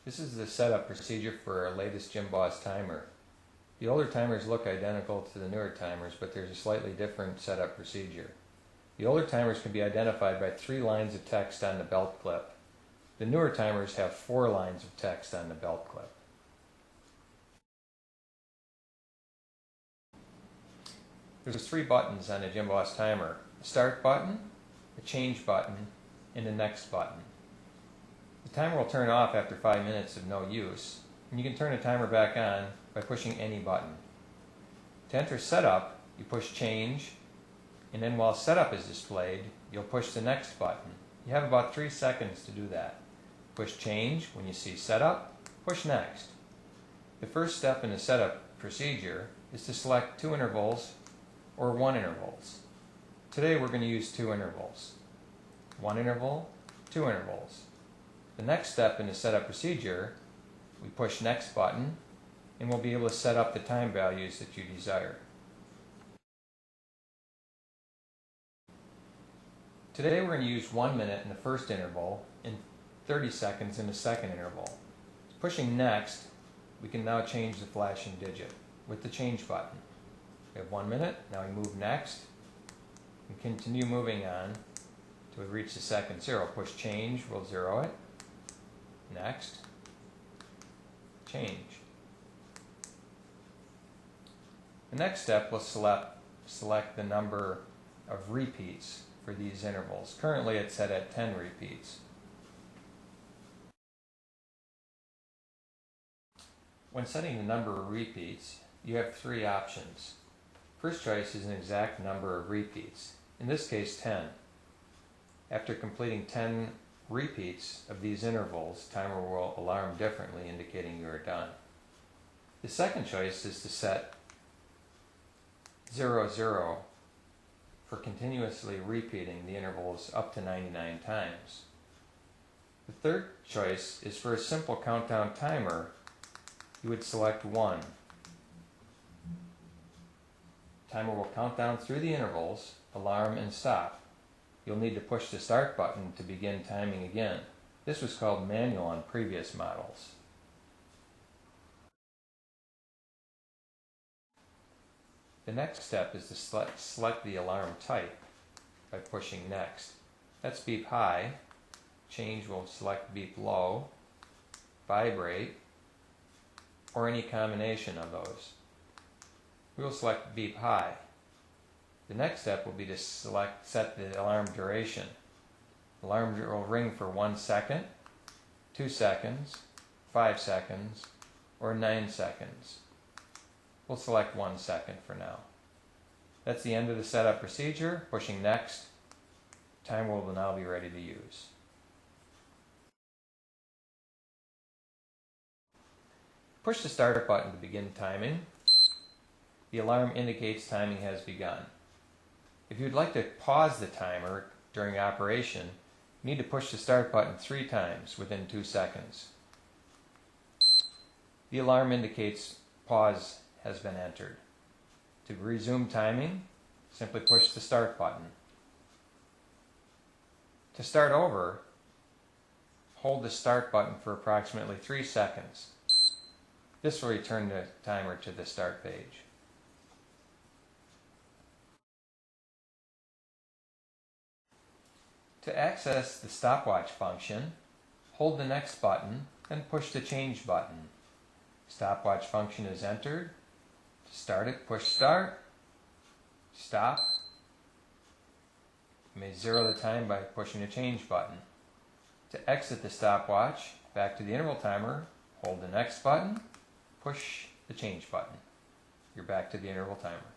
This is the setup procedure for our latest Gymboss timer. The older timers look identical to the newer timers, but there's a slightly different setup procedure. The older timers can be identified by 3 lines of text on the belt clip. The newer timers have 4 lines of text on the belt clip. There's 3 buttons on the Gymboss timer: a start button, a change button, and a next button. The timer will turn off after 5 minutes of no use, and you can turn the timer back on by pushing any button. To enter setup, you push change, and then while setup is displayed, you'll push the next button. You have about 3 seconds to do that. Push change when you see setup, push next. The first step in the setup procedure is to select 2 intervals or 1 intervals. Today we're going to use 2 intervals. 1 interval, 2 intervals. The next step in the setup procedure, we push next button, and we'll be able to set up the time values that you desire. Today we're going to use 1 minute in the first interval and 30 seconds in the second interval. Pushing next, we can now change the flashing digit with the change button. We have 1 minute, now we move next, and continue moving on until we reach the second 0. Push change, we'll 0 it. Next, change. The next step, we'll select the number of repeats for these intervals. Currently it's set at 10 repeats. When setting the number of repeats, you have 3 options. First choice is an exact number of repeats, in this case 10. After completing 10 repeats of these intervals, timer will alarm differently, indicating you are done. The second choice is to set 0, 0 for continuously repeating the intervals up to 99 times. The third choice is for a simple countdown timer. You would select 1. Timer will count down through the intervals, alarm, and stop. You'll need to push the start button to begin timing again. This was called manual on previous models. The next step is to select the alarm type by pushing next. That's beep high. Change will select beep low, vibrate, or any combination of those. We will select beep high. The next step will be to set the alarm duration. The alarm will ring for 1 second, 2 seconds, 5 seconds, or 9 seconds. We'll select 1 second for now. That's the end of the setup procedure. Pushing next, timer will now be ready to use. Push the start button to begin timing. The alarm indicates timing has begun. If you'd like to pause the timer during operation, you need to push the start button 3 times within 2 seconds. The alarm indicates pause has been entered. To resume timing, simply push the start button. To start over, hold the start button for approximately 3 seconds. This will return the timer to the start page. To access the stopwatch function, hold the next button and push the change button. Stopwatch function is entered. To start it, push start, stop. You may 0 the time by pushing the change button. To exit the stopwatch, back to the interval timer, hold the next button, push the change button. You're back to the interval timer.